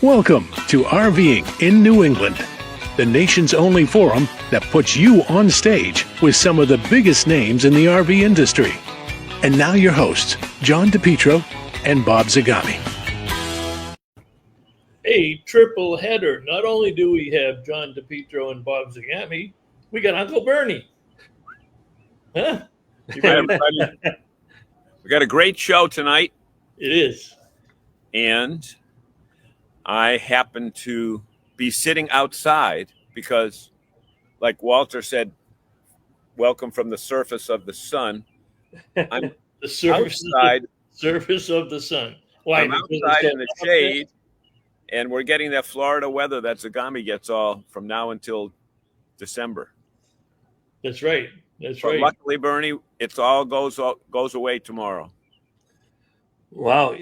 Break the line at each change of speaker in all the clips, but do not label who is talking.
Welcome to RVing in New England, the nation's only forum that puts you on stage with some of the biggest names in the RV industry. And now your hosts, John DePietro and Bob Zagami.
A triple header. Not only do we have John DePietro and Bob Zagami, we got Uncle Bernie. Huh?
Hi, everybody. We got a great show tonight.
It is.
And I happen to be sitting outside because, like Walter said, welcome from the surface of the sun. I'm
The surface of the sun. Why?
I'm outside in the shade, and we're getting that Florida weather that Zagami gets all from now until December.
That's right. That's
But
right.
luckily, Bernie, it's all goes away tomorrow.
Wow.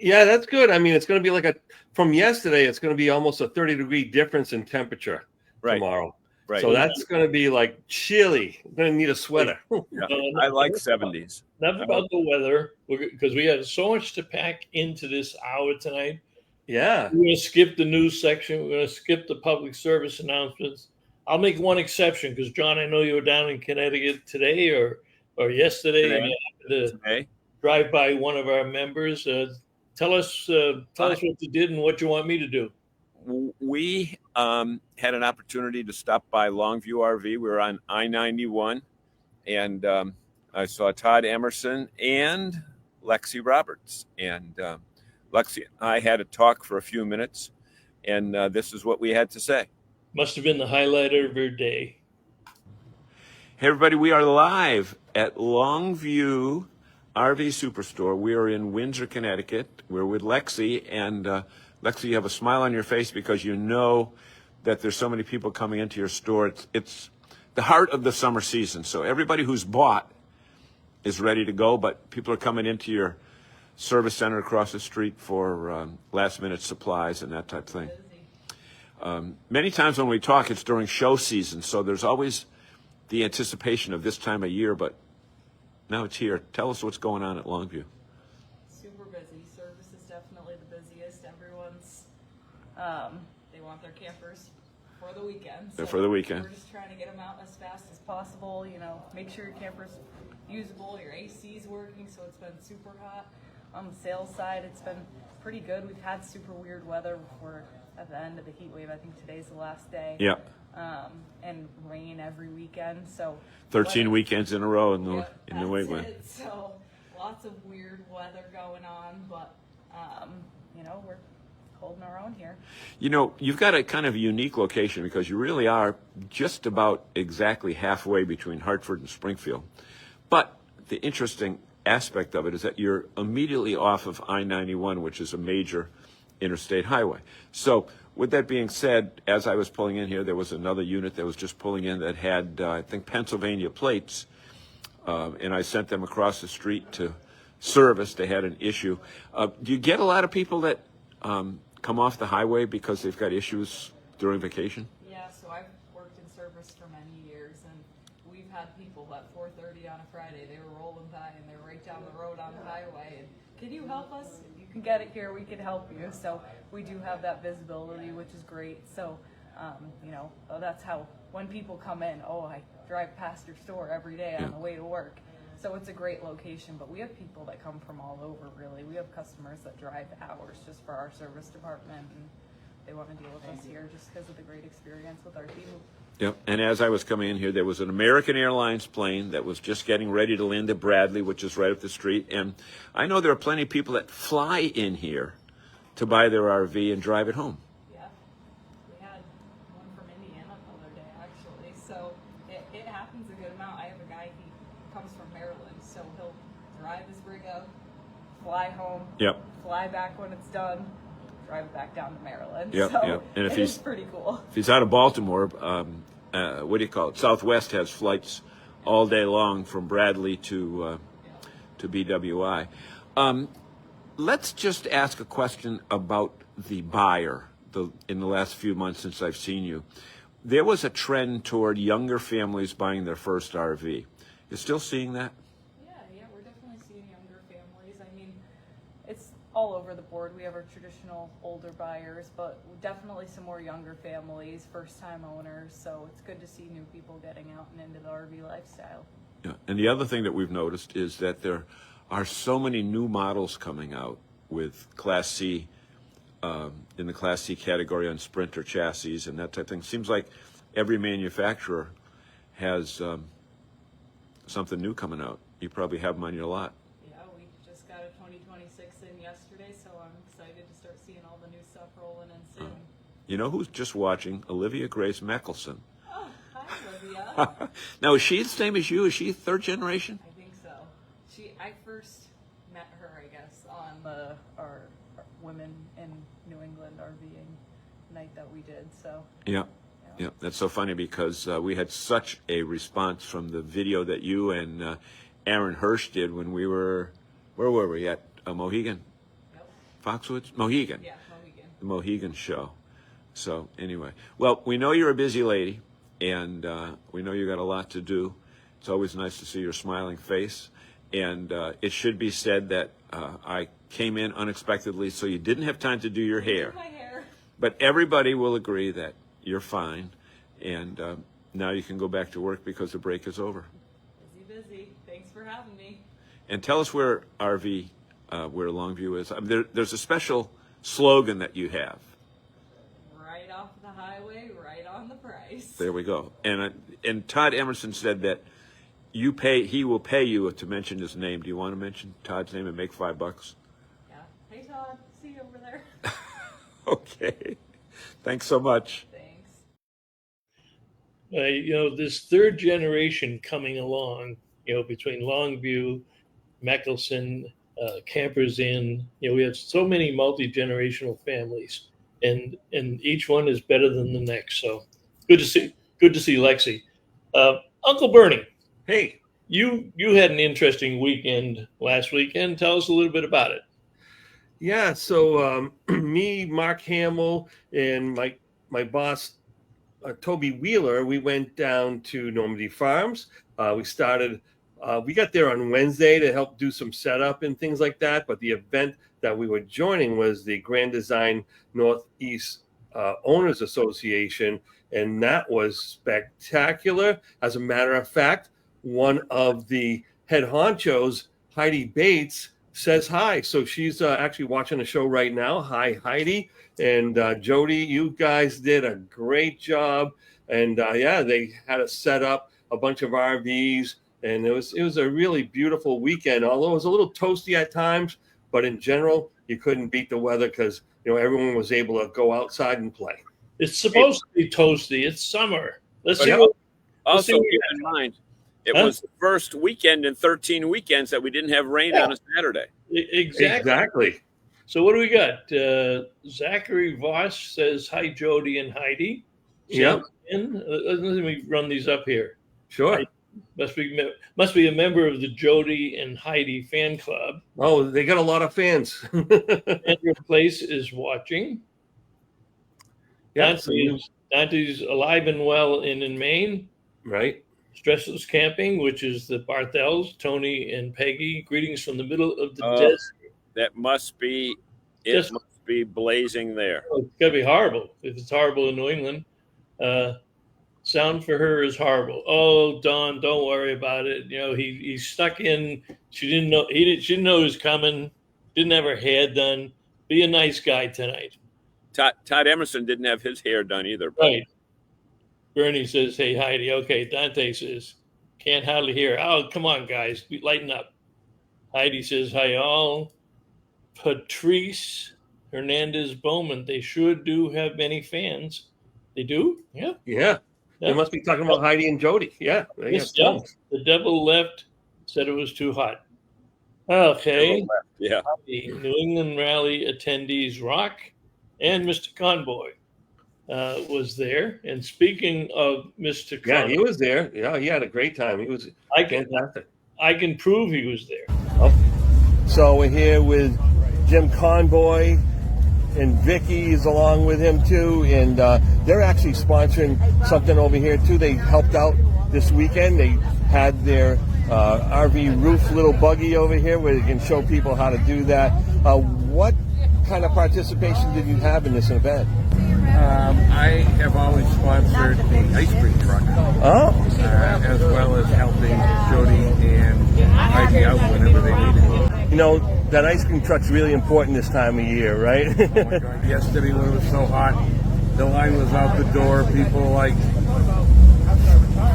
Yeah, that's good. I mean, it's going to be from yesterday, it's going to be almost a 30-degree difference in temperature tomorrow.
Right.
So that's going to be like chilly. I'm going to need a sweater.
Yeah. I like 70s.
Enough about the weather, because we have so much to pack into this hour tonight.
Yeah.
We're going to skip the news section. We're going to skip the public service announcements. I'll make one exception because, John, I know you were down in Connecticut today or yesterday. And you happened to drive by one of our members. Tell us what you did and what you want me to do.
We had an opportunity to stop by Longview RV. We were on I-91, and I saw Todd Emerson and Lexi Roberts. And Lexi and I had a talk for a few minutes, and this is what we had to say.
Must have been the highlight of your day.
Hey, everybody, we are live at Longview RV Superstore. We are in Windsor, Connecticut. We're with Lexi, and Lexi, you have a smile on your face because you know that there's so many people coming into your store. It's the heart of the summer season, so everybody who's bought is ready to go, but people are coming into your service center across the street for last-minute supplies and that type of thing. Many times when we talk, it's during show season, so there's always the anticipation of this time of year, but now it's here. Tell us what's going on at Longview.
Super busy. Service is definitely the busiest. Everyone's, they want their campers for the weekend.
So for the weekend.
We're just trying to get them out as fast as possible. You know, make sure your camper's usable, your AC's working, so it's been super hot. On the sales side, it's been pretty good. We've had super weird weather before at the end of the heat wave. I think today's the last day.
Yeah.
And rain every weekend. So
13 weekends in a row in New England.
So lots of weird weather going on, but we're holding our own here. You know,
you've got a kind of unique location because you really are just about exactly halfway between Hartford and Springfield. But the interesting aspect of it is that you're immediately off of I-91, which is a major interstate highway. So with that being said, as I was pulling in here, there was another unit that was just pulling in that had, I think, Pennsylvania plates, and I sent them across the street to service. They had an issue. Do you get a lot of people that come off the highway because they've got issues during vacation?
Yeah, so I've worked in service for many years, and we've had people at 4:30 on a Friday, they were rolling by and they were right down the road on the highway, and can you help us? You can get it here, we can help you. So we do have that visibility, which is great. So, that's how when people come in, I drive past your store every day on the way to work. So it's a great location, but we have people that come from all over, really. We have customers that drive hours just for our service department, and they want to deal with us here just because of the great experience with our team.
Yep. And as I was coming in here, there was an American Airlines plane that was just getting ready to land at Bradley, which is right up the street. And I know there are plenty of people that fly in here to buy their RV and drive it home.
Yeah. We had one from Indiana the other day, actually. So it happens a good amount. I have a guy, he comes from Maryland, so he'll drive his rig up, fly home, fly back when it's done, drive it back down to Maryland. And if it's pretty cool.
If he's out of Baltimore, what do you call it? Southwest has flights all day long from Bradley to BWI. Let's just ask a question about the buyer. In the last few months since I've seen you, there was a trend toward younger families buying their first RV. You're still seeing that?
Yeah, we're definitely seeing younger families. I mean, it's all over the board. We have our traditional older buyers, but definitely some more younger families, first-time owners. So it's good to see new people getting out and into the RV lifestyle.
Yeah. And the other thing that we've noticed is that there are so many new models coming out with Class C, in the Class C category on Sprinter chassis and that type of thing. Seems like every manufacturer has something new coming out. You probably have them on your lot.
Yeah, we just got a 2026 in yesterday, so I'm excited to start seeing all the new stuff rolling in soon.
You know who's just watching? Olivia Grace Meckelson.
Oh, hi, Olivia.
Now, is she the same as you? Is she third generation?
I think so. I first met her, I guess, on our Women in New England RVing night that we did. So
Yeah. Yeah, that's so funny because we had such a response from the video that you and Aaron Hirsch did when we were, where were we, at Mohegan?
Yep.
Foxwoods? Mohegan.
Yeah, Mohegan.
The Mohegan show. So anyway, well, we know you're a busy lady, and we know you got a lot to do. It's always nice to see your smiling face. And it should be said that I came in unexpectedly, so you didn't have time to do your hair.
My hair.
But everybody will agree that you're fine, and now you can go back to work because the break is over.
Busy. Thanks for having me.
And tell us where RV, where Longview is. I mean, there's a special slogan that you have.
Right off the highway, right on the price.
There we go. And Todd Emerson said that he will pay you to mention his name. Do you want to mention Todd's name and make $5?
Yeah. Hey, Todd. See you over there.
Okay. Thanks so much.
Thanks.
This third generation coming along, between Longview, Meckelson, Campers Inn, we have so many multi-generational families, and each one is better than the next. So good to see Lexi. Uncle Bernie.
Hey.
You had an interesting weekend last weekend. Tell us a little bit about it.
Yeah, so me, Mark Hamill, and my boss, Toby Wheeler, we went down to Normandy Farms. We got there on Wednesday to help do some setup and things like that, but the event that we were joining was the Grand Design Northeast Owners Association, and that was spectacular. As a matter of fact, one of the head honchos, Heidi Bates, says hi. So she's actually watching the show right now. Hi, Heidi. And Jody, you guys did a great job. And they had us set up a bunch of RVs. And it was a really beautiful weekend, although it was a little toasty at times. But in general, you couldn't beat the weather because, everyone was able to go outside and play.
It's supposed to be toasty. It's summer.
Also, keep in mind, it was the first weekend in 13 weekends that we didn't have rain on a Saturday.
Exactly. So what do we got? Zachary Voss says, hi, Jody and Heidi.
Yeah.
Let me run these up here.
Sure.
Must be a member of the Jody and Heidi fan club.
Oh, they got a lot of fans.
Andrew Place is watching.
Yeah,
Dante's alive and well in Maine.
Right.
Stressless Camping, which is the Barthels, Tony and Peggy. Greetings from the middle of the desert.
That must be must be blazing there.
Oh, it's gotta be horrible if it's horrible in New England. Sound for her is horrible. Oh, Dawn, don't worry about it. He stuck in. She didn't know she didn't know he was coming. Didn't have her hair done. Be a nice guy tonight.
Todd Emerson didn't have his hair done either.
Right. Bernie says, hey, Heidi. Okay, Dante says, can't hardly hear. Oh, come on, guys. Lighten up. Heidi says, hi, all. Patrice Hernandez Bowman. They sure do have many fans. They do? Yeah.
Yeah. They must be talking about Heidi and Jody. Yeah.
The devil left, said it was too hot. Okay.
Yeah.
The New England Rally attendees rock, and Mr. Conboy was there. And speaking of Mr. Conboy,
yeah, he was there. Yeah, he had a great time. He was fantastic.
I can prove he was there.
Oh. So we're here with Jim Conboy, and Vicky is along with him too, and they're actually sponsoring something over here too. They helped out this weekend. They had their RV roof little buggy over here where you can show people how to do that. What kind of participation did you have in this event?
I have always sponsored the ice cream truck, as well as helping Jody and Heidi out whenever they need it.
You know, that ice cream truck's really important this time of year, right?
Oh my God. Yesterday when it was so hot, the line was out the door. People like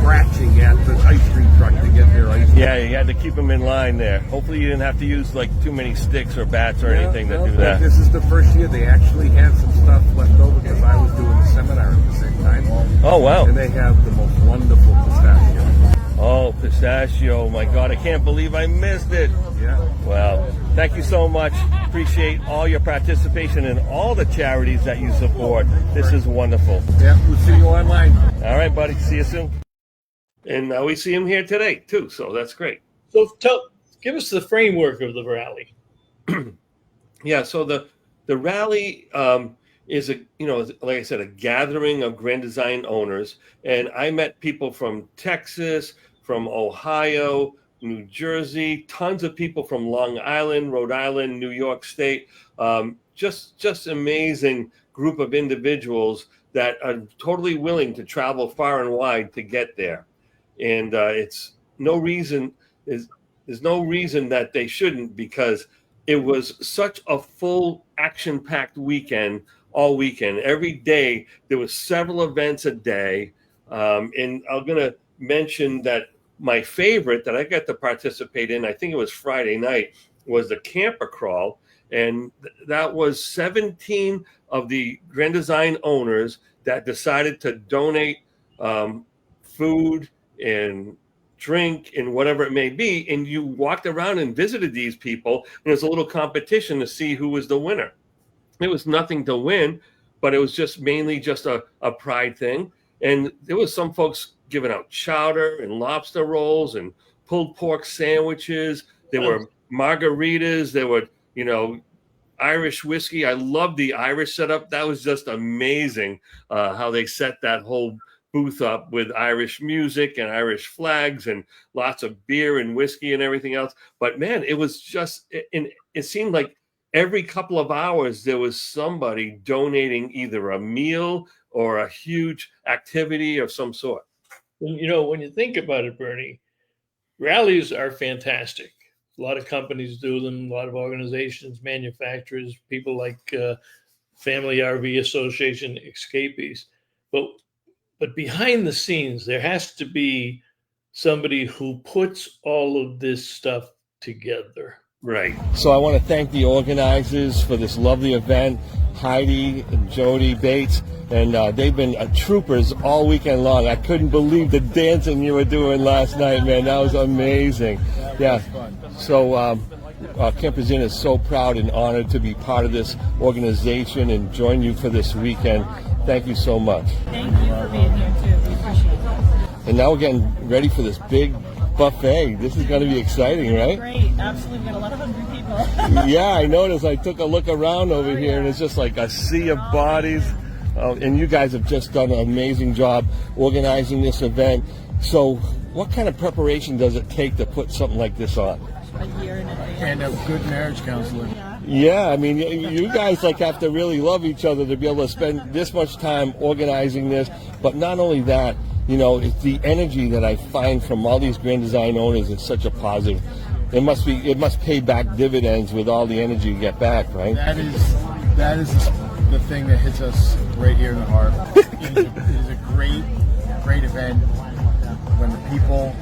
scratching at the ice cream truck to get their ice cream.
Yeah, you had to keep them in line there. Hopefully you didn't have to use like too many sticks or bats or anything to do that.
This is the first year they actually had some stuff left over because I was doing the seminar at the same time.
Oh, wow.
And they have the most wonderful pistachio.
Oh, pistachio. My God, I can't believe I missed it.
Yeah.
Well, thank you so much. Appreciate all your participation in all the charities that you support. This is wonderful.
Yeah, we'll see you online.
All right, buddy. See you soon. And we see him here today, too, so that's great.
So give us the framework of the rally.
Yeah, so the rally is like I said, a gathering of Grand Design owners, and I met people from Texas, from Ohio, New Jersey, tons of people from Long Island, Rhode Island, New York State. Just amazing group of individuals that are totally willing to travel far and wide to get there, and there's no reason that they shouldn't, because it was such a full action-packed weekend all weekend. Every day there was several events a day, and I'm going to mention that my favorite that I got to participate in, I think it was Friday night, was the camper crawl, and that was 17 of the Grand Design owners that decided to donate food and drink and whatever it may be, and you walked around and visited these people, and there's a little competition to see who was the winner. It was nothing to win, but it was just mainly just a pride thing. And there was some folks giving out chowder and lobster rolls and pulled pork sandwiches. There were margaritas. There were, Irish whiskey. I love the Irish setup. That was just amazing how they set that whole booth up with Irish music and Irish flags and lots of beer and whiskey and everything else. But man, it was just, it seemed like every couple of hours there was somebody donating either a meal or a huge activity of some sort.
When you think about it, Bernie, rallies are fantastic. A lot of companies do them, a lot of organizations, manufacturers, people like Family RV Association, Escapees. But behind the scenes, there has to be somebody who puts all of this stuff together.
Right. So I want to thank the organizers for this lovely event, Heidi and Jody Bates, and they've been troopers all weekend long. I couldn't believe the dancing you were doing last night, man. That was amazing. Yeah. So Campers Inn is so proud and honored to be part of this organization and join you for this weekend. Thank you so much.
Thank you for being here, too. We appreciate it.
And now we're getting ready for this big buffet. This is going to be exciting, right?
Great. Absolutely. We've got a lot of hungry people.
Yeah, I noticed. I took a look around over here, and it's just like a sea of bodies. And you guys have just done an amazing job organizing this event. So what kind of preparation does it take to put something like this on?
A year in advance.
And a good marriage counselor.
Yeah, I mean, you guys have to really love each other to be able to spend this much time organizing this. But not only that, it's the energy that I find from all these Grand Design owners is such a positive. It must pay back dividends with all the energy you get back, right?
That is the thing that hits us right here in the heart. It is a great event when the people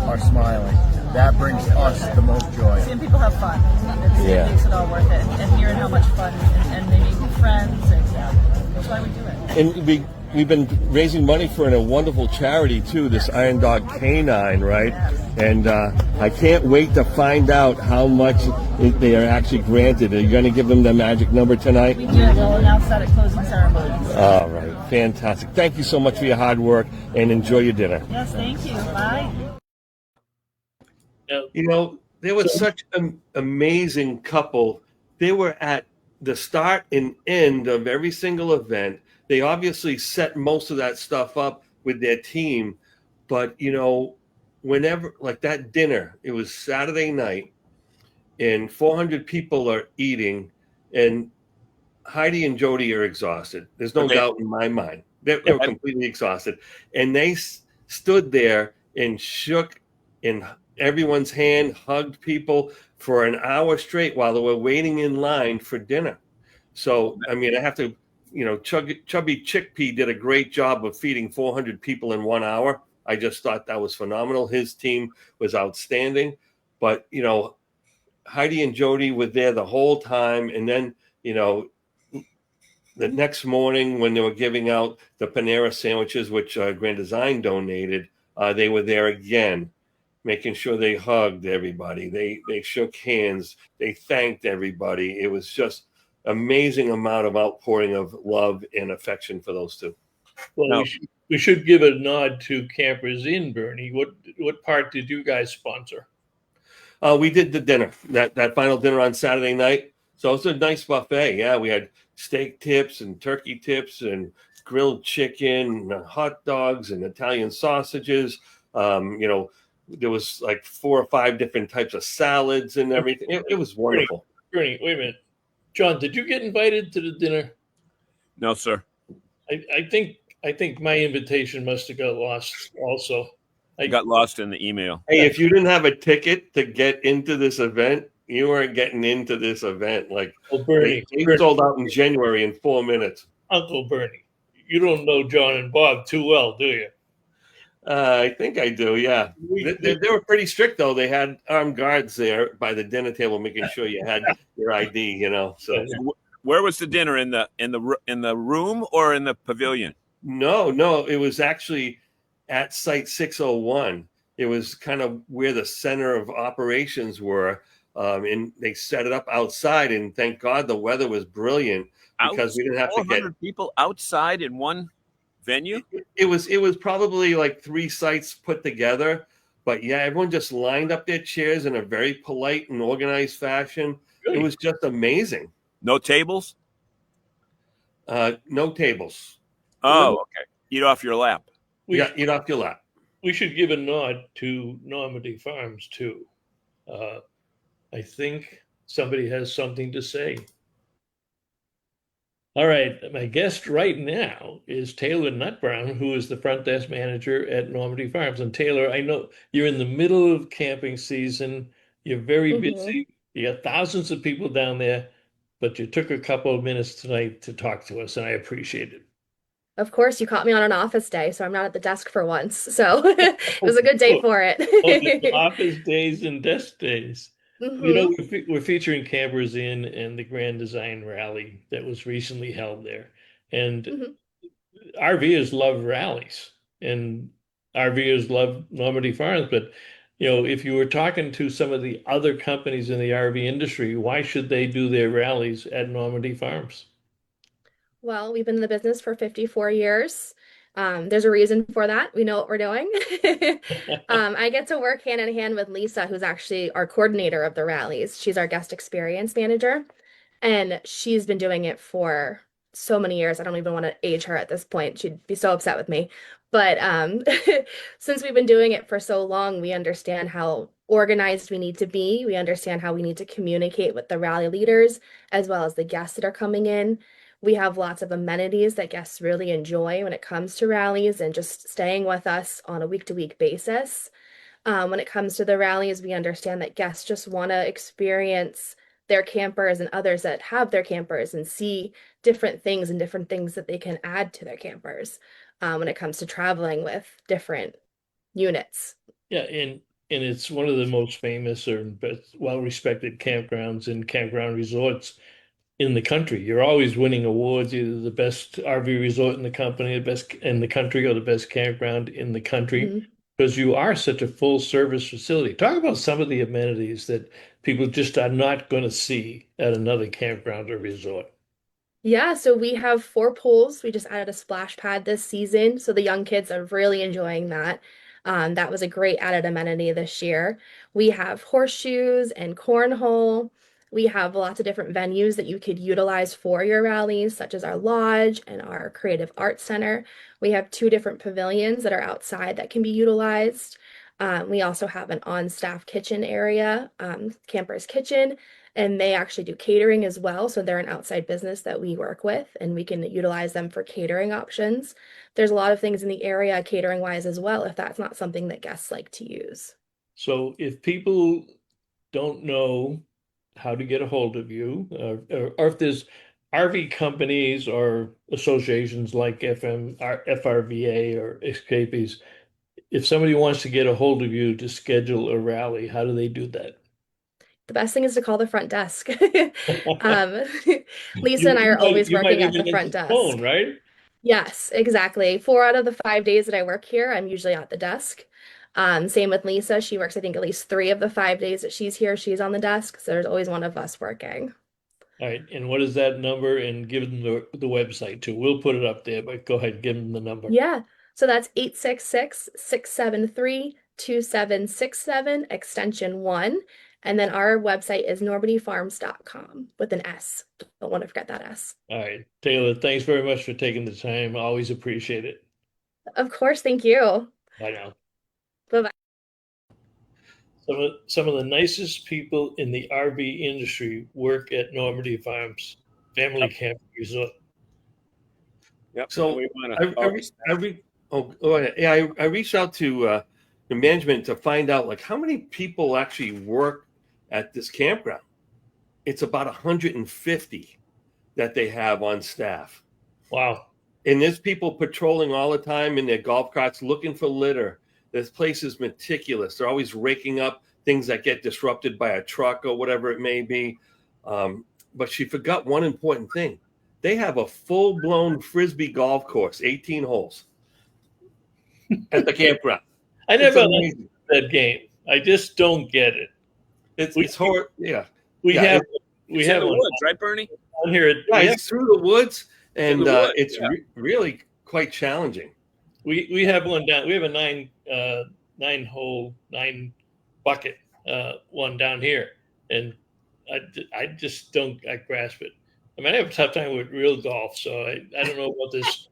are smiling. That brings us the most joy.
Seeing people have fun. It makes it all worth it. And hearing how much fun and they make new friends, and that's why we do it.
And we've been raising money for a wonderful charity too, this Iron Dog Canine, right? And I can't wait to find out how much they are actually granted. Are you going to give them the magic number tonight?
We do. We'll announce that at closing ceremonies.
All right, fantastic. Thank you so much for your hard work, and enjoy your dinner.
Yes, thank you. Bye.
They were such an amazing couple. They were at the start and end of every single event. They obviously set most of that stuff up with their team, but whenever, like that dinner, it was Saturday night, and 400 people are eating, and Heidi and Jody are exhausted. There's no
Okay.
doubt in my mind. They were completely exhausted. And they stood there and shook in everyone's hand, hugged people for an hour straight while they were waiting in line for dinner. So, I mean, I have to, Chubby Chickpea did a great job of feeding 400 people in 1 hour. I just thought that was phenomenal. His team was outstanding. But, Heidi and Jody were there the whole time. And then, the next morning when they were giving out the Panera sandwiches, which Grand Design donated, they were there again, making sure they hugged everybody. They shook hands. They thanked everybody. It was just amazing amount of outpouring of love and affection for those two.
Well,
No.
we should give a nod to Campers Inn, Bernie. What part did you guys sponsor?
We did the dinner, that final dinner on Saturday night. So it's a nice buffet. Yeah, we had steak tips and turkey tips and grilled chicken, hot dogs and Italian sausages. There was like 4 or 5 different types of salads and everything. It was wonderful.
Bernie, wait a minute. John, did you get invited to the dinner?
No, sir.
I think my invitation must have got lost also.
I got lost in the email.
Hey, if you didn't have a ticket to get into this event, you weren't getting into this event. Like,
Bernie,
they sold out in January in 4 minutes.
Uncle Bernie, you don't know John and Bob too well, do you?
I think I do, yeah. They were pretty strict, though. They had armed guards there by the dinner table, making sure you had your ID. So
where was the dinner, in the room or in the pavilion?
No, it was actually at Site 601. It was kind of where the center of operations were, and they set it up outside. And thank God the weather was brilliant because we didn't have to get
people outside in one venue.
It was probably like 3 sites put together, but yeah, everyone just lined up their chairs in a very polite and organized fashion. Really? It was just amazing.
No tables?
No tables.
Oh, okay. Eat off your lap.
Eat off your lap.
We should give a nod to Normandy Farms too. I think somebody has something to say. All right, my guest right now is Taylor Nutbrown, who is the front desk manager at Normandy Farms. And Taylor, I know you're in the middle of camping season. You're very busy. You got thousands of people down there, but you took a couple of minutes tonight to talk to us, and I appreciate it.
Of course, you caught me on an office day, so I'm not at the desk for once. So it was a good day for it.
Office days and desk days. We're featuring Campers Inn and the Grand Design Rally that was recently held there. And RVers love rallies, and RVers love Normandy Farms. But, if you were talking to some of the other companies in the RV industry, why should they do their rallies at Normandy Farms?
Well, we've been in the business for 54 years. There's a reason for that. We know what we're doing. I get to work hand in hand with Lisa, who's actually our coordinator of the rallies. She's our guest experience manager, and she's been doing it for so many years. I don't even want to age her at this point. She'd be so upset with me. But since we've been doing it for so long, we understand how organized we need to be. We understand how we need to communicate with the rally leaders as well as the guests that are coming in. We have lots of amenities that guests really enjoy when it comes to rallies and just staying with us on a week-to-week basis. When it comes to the rallies, we understand that guests just want to experience their campers and others that have their campers and see different things that they can add to their campers when it comes to traveling with different units.
Yeah, and it's one of the most famous or best well-respected campgrounds and campground resorts in the country. You're always winning awards, either the best RV resort in the company, the best in the country, or the best campground in the country, because you are such a full service facility. Talk about some of the amenities that people just are not going to see at another campground or resort.
Yeah, so we have 4 pools. We just added a splash pad this season, so the young kids are really enjoying that. That was a great added amenity this year. We have horseshoes and cornhole. We have lots of different venues that you could utilize for your rallies, such as our lodge and our creative arts center. We have 2 different pavilions that are outside that can be utilized. We also have an on-staff kitchen area, Camper's Kitchen, and they actually do catering as well. So they're an outside business that we work with, and we can utilize them for catering options. There's a lot of things in the area catering wise as well, if that's not something that guests like to use.
So if people don't know how to get a hold of you, or if there's RV companies or associations like FRVA or Escapees, if somebody wants to get a hold of you to schedule a rally, how do they do that?
The best thing is to call the front desk. um, Lisa
You,
and I
you
are
might
always
you might
working at
even
the front
answer the phone,
desk.
right?
Yes, exactly. 4 out of the 5 days that I work here, I'm usually at the desk. Same with Lisa. She works, I think, at least 3 of the 5 days that she's here, she's on the desk. So there's always one of us working.
All right. And what is that number? And give them the website too. We'll put it up there, but go ahead, give them the number.
Yeah. So that's 866-673-2767, extension 1. And then our website is normandyfarms.com with an S. Don't want to forget that S.
All right. Taylor, thanks very much for taking the time. Always appreciate it.
Of course, thank you.
Bye now.
Bye-bye.
Some of the nicest people in the RV industry work at Normandy Farms Family Camp Resort.
Yep.
So
we wanna
I reached out to the management to find out like how many people actually work at this campground. It's about 150 that they have on staff.
Wow.
And there's people patrolling all the time in their golf carts looking for litter. This place is meticulous. They're always raking up things that get disrupted by a truck or whatever it may be. But she forgot one important thing. They have a full-blown Frisbee golf course, 18 holes at the campground.
I never understood that game. I just don't get it.
It's hard. Yeah.
We have
in the
one
woods, right, Bernie?
on here.
It's through the woods, and it's really quite challenging.
We have one down. We have a nine bucket one down here, and I just don't grasp it. I mean, I have a tough time with real golf, so I don't know about this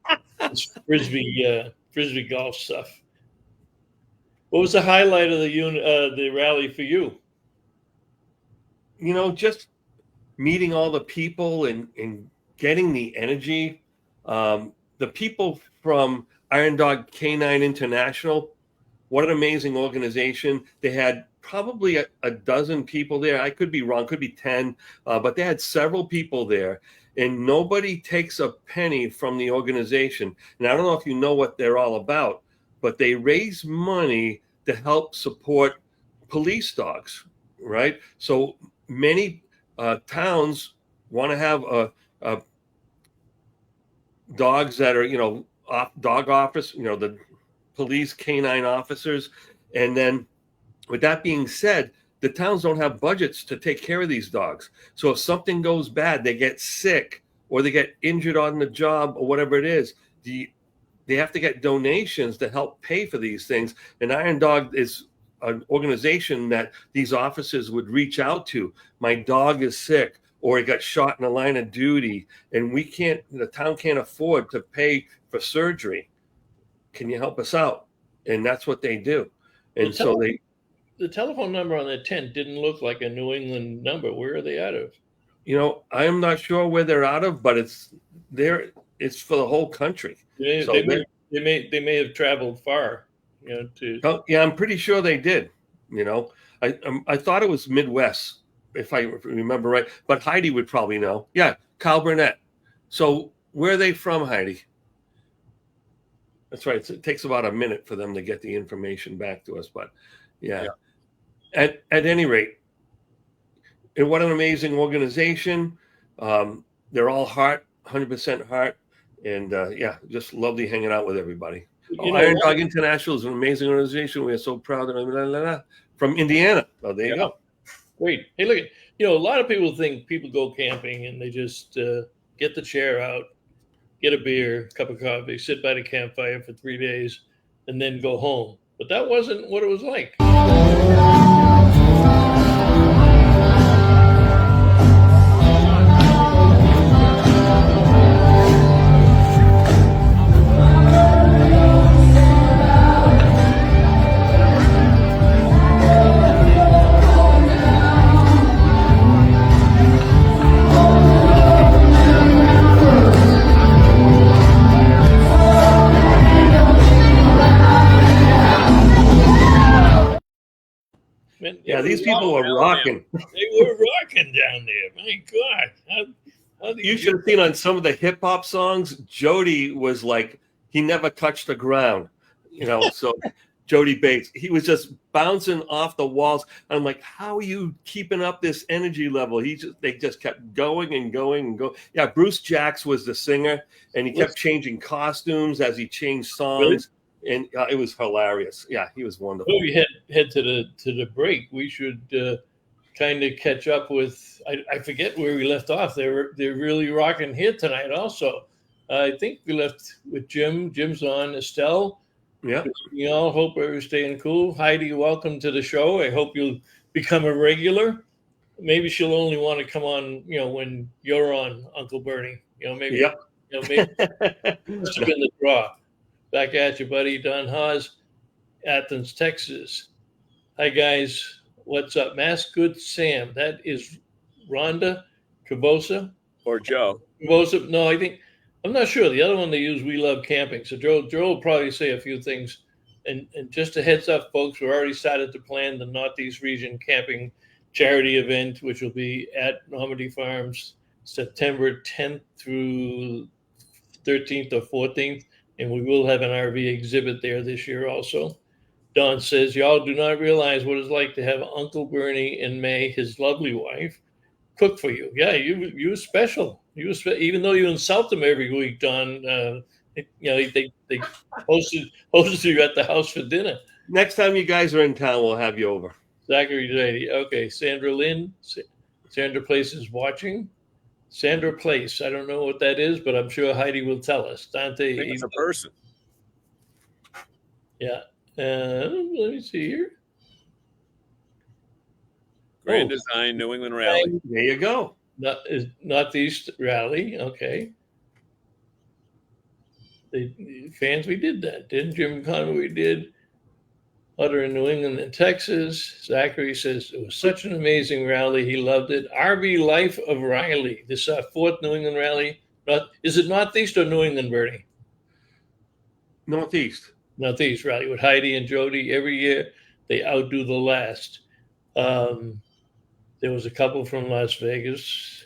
frisbee golf stuff. What was the highlight of the rally for you?
You know, just meeting all the people and getting the energy. The people from Iron Dog Canine International, what an amazing organization. They had probably a dozen people there. I could be wrong, could be 10, but they had several people there, and nobody takes a penny from the organization. And I don't know if you know what they're all about, but they raise money to help support police dogs, right? So many towns want to have dogs that are, dog office, the police canine officers. And then with that being said, the towns don't have budgets to take care of these dogs. So if something goes bad, they get sick or they get injured on the job or whatever it is, they have to get donations to help pay for these things. And Iron Dog is an organization that these officers would reach out to. My dog is sick, or he got shot in the line of duty, and the town can't afford to pay for surgery. Can you help us out? And that's what they do. And
the telephone number on the tent didn't look like a New England number. Where are they out of?
I am not sure where they're out of, but it's there. It's for the whole country.
They may have traveled far,
I'm pretty sure they did. I thought it was Midwest, if I remember right. But Heidi would probably know. Yeah, Kyle Burnett. So where are they from, Heidi? That's right. It takes about a minute for them to get the information back to us, but yeah. At any rate, and what an amazing organization. They're all heart, 100% heart, and just lovely hanging out with everybody. Iron Dog International is an amazing organization. We are so proud of from Indiana. Oh, there you go.
Great. Hey, look, a lot of people think people go camping and they just get the chair out, get a beer, cup of coffee, sit by the campfire for 3 days, and then go home. But that wasn't what it was like.
These people were rocking.
They were rocking down there. My God. How do
You should have seen on some of the hip hop songs, Jody was like, he never touched the ground. So Jody Bates, he was just bouncing off the walls. I'm like, how are you keeping up this energy level? They just kept going and going and going. Yeah, Bruce Jacks was the singer, and he kept changing costumes as he changed songs. Really? And it was hilarious. Yeah, he was wonderful.
Before we head to the break, we should kind of catch up with. I forget where we left off. They're really rocking here tonight. Also, I think we left with Jim. Jim's on. Estelle.
Yeah.
We all hope we're staying cool. Heidi, welcome to the show. I hope you'll become a regular. Maybe she'll only want to come on, when you're on, Uncle Bernie. Maybe.
Yep.
Maybe it's been the draw. Back at you, buddy. Don Haas, Athens, Texas. Hi, guys. What's up? Mass Good Sam. That is Rhonda Cavosa.
Or Joe.
Cavosa. No, I'm not sure. The other one they use, We Love Camping. So Joe will probably say a few things. And just a heads up, folks, we're already started to plan the Northeast Region Camping Charity event, which will be at Normandy Farms September 10th through 13th or 14th. And we will have an RV exhibit there this year also. Don says, y'all do not realize what it's like to have Uncle Bernie and May, his lovely wife, cook for you. Yeah, you were special. Even though you insult them every week, Don, they hosted you at the house for dinner.
Next time you guys are in town, we'll have you over.
Zachary Lady. Okay, Sandra Lynn. Sandra Place is watching. Sandra Place. I don't know what that is, but I'm sure Heidi will tell us. Dante.
I think it's a person.
Yeah. Let me see here.
Grand Design New England Rally.
There you go.
Northeast Rally. Okay. The fans, we did that. Didn't Jim Conway did? Utter in New England and Texas. Zachary says it was such an amazing rally. He loved it. RV Life of Riley. This is our fourth New England rally. Is it Northeast or New England, Bernie?
Northeast.
Northeast rally with Heidi and Jody. Every year they outdo the last. There was a couple from Las Vegas.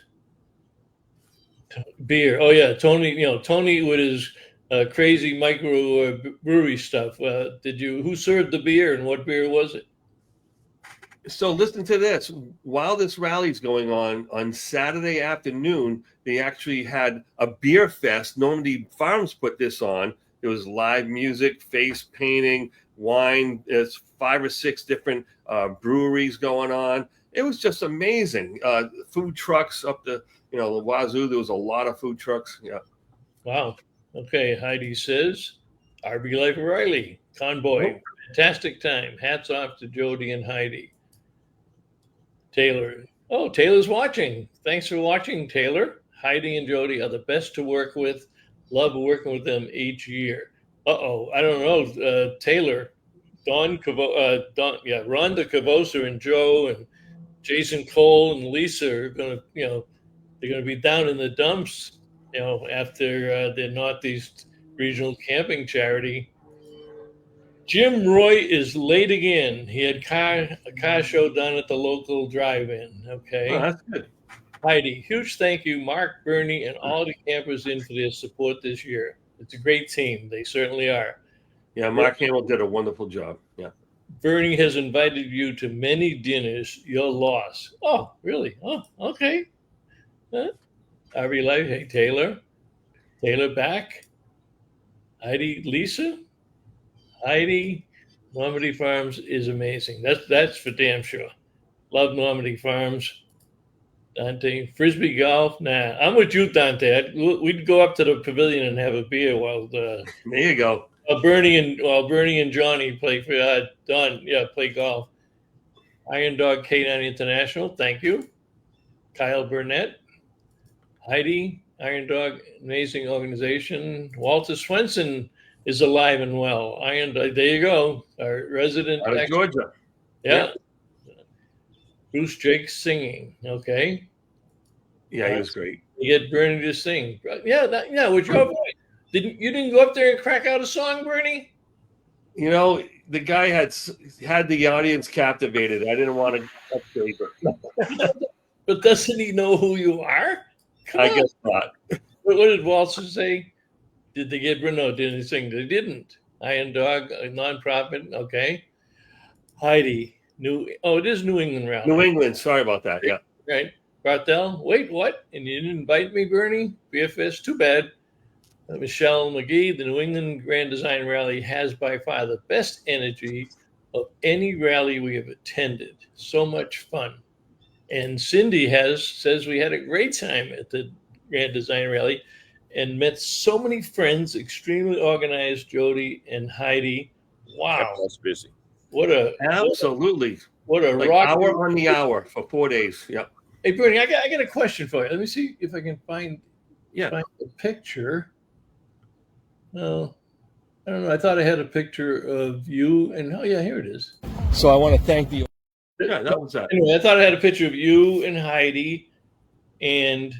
Beer. Oh yeah, Tony. Tony with his crazy micro brewery stuff. Who served the beer and what beer was it?
So listen to this. While this rally's going on Saturday afternoon, they actually had a beer fest. Normandy Farms put this on. There was live music, face painting, wine. There's 5 or 6 different breweries going on. It was just amazing. Food trucks up the wazoo. There was a lot of food trucks. Yeah.
Wow. Okay. Heidi says, RB Life O'Reilly, Convoy, fantastic time. Hats off to Jody and Heidi. Taylor. Oh, Taylor's watching. Thanks for watching, Taylor. Heidi and Jody are the best to work with. Love working with them each year. I don't know. Taylor, Rhonda Cavosa and Joe and Jason Cole and Lisa are going to, they're going to be down in the dumps, after the Northeast Regional Camping Charity. Jim Roy is late again. He had a car show done at the local drive-in. Okay.
Oh, that's good.
Heidi, huge thank you, Mark, Bernie, and all the campers in for their support this year. It's a great team. They certainly are.
Yeah, Mark Hamill did a wonderful job. Yeah.
Bernie has invited you to many dinners. Your loss. Oh, really? Oh, okay. RV Life. Hey, Taylor. Taylor back. Heidi, Lisa. Heidi, Normandy Farms is amazing. That's for damn sure. Love Normandy Farms. Dante, Frisbee golf. Nah, I'm with you, Dante. We'd go up to the pavilion and have a beer while
there you go.
Bernie and Johnny play for play golf. Iron Dog K9 International. Thank you, Kyle Burnett. Heidi, Iron Dog, amazing organization. Walter Swenson is alive and well. Iron Dog, there you go. Our resident
out of Georgia.
Yeah. Bruce Jake singing. Okay.
Yeah, he was great.
You get Bernie to sing. Yeah, with your voice. You didn't go up there and crack out a song, Bernie?
You know, the guy had the audience captivated. I didn't want to update it.
But doesn't he know who you are? Come
I
on.
guess not.
What did Walter say? Did they get no? Did he sing? They didn't. Iron Dog, a nonprofit. Okay. Heidi, it is New England Rally.
New England. Sorry about that. Yeah.
Right. Barthel, wait, what? And you didn't invite me, Bernie? BFS, too bad. Michelle McGee, the New England Grand Design Rally has by far the best energy of any rally we have attended. So much fun. And Cindy says we had a great time at the Grand Design Rally and met so many friends, extremely organized, Jody and Heidi. Wow.
Kept us busy.
Absolutely.
What a
like
rock
hour on the hour for 4 days. Yep.
Hey, Bernie, I got a question for you. Let me see if I can find the picture. No, I don't know. I thought I had a picture of you, and here it is.
So I want to thank the.
Yeah, that was that.
Anyway, I thought I had a picture of you and Heidi, and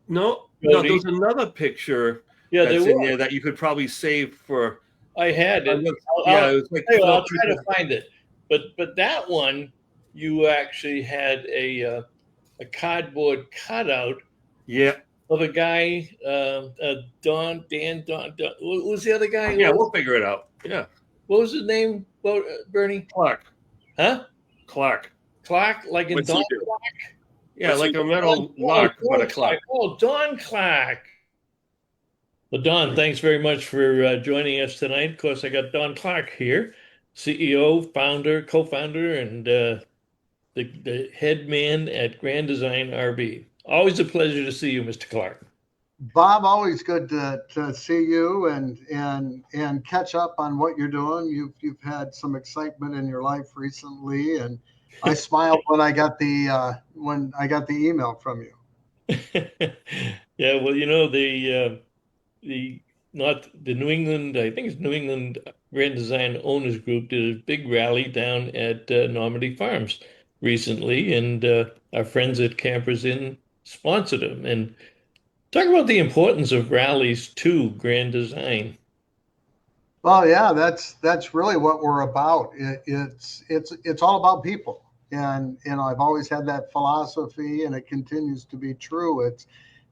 no, there's another picture.
Yeah,
that's in there that you could probably save for.
I had it. I'll try to find it. But that one, you actually had a cardboard cutout.
Yeah.
Of a guy, Don. What was the other guy?
Yeah, we'll figure it out. Yeah.
What was his name, Bernie?
Clark.
Huh?
Clark.
Clark, like in Don Clark?
Yeah, like a metal lark, but a Clark.
Oh, Don Clark. Well, Don, thanks very much for joining us tonight. Of course, I got Don Clark here, CEO, founder, co-founder, and the head man at Grand Design RV. Always a pleasure to see you, Mr. Clark.
Bob, always good to see you and catch up on what you're doing. You've had some excitement in your life recently, and I smiled when I got the email from you.
Yeah, well, the New England, I think it's New England Grand Design Owners Group did a big rally down at Normandy Farms recently, and our friends at Campers Inn sponsored them. And talk about the importance of rallies to Grand Design.
Well, yeah, that's really what we're about. It's all about people, and I've always had that philosophy, and it continues to be true.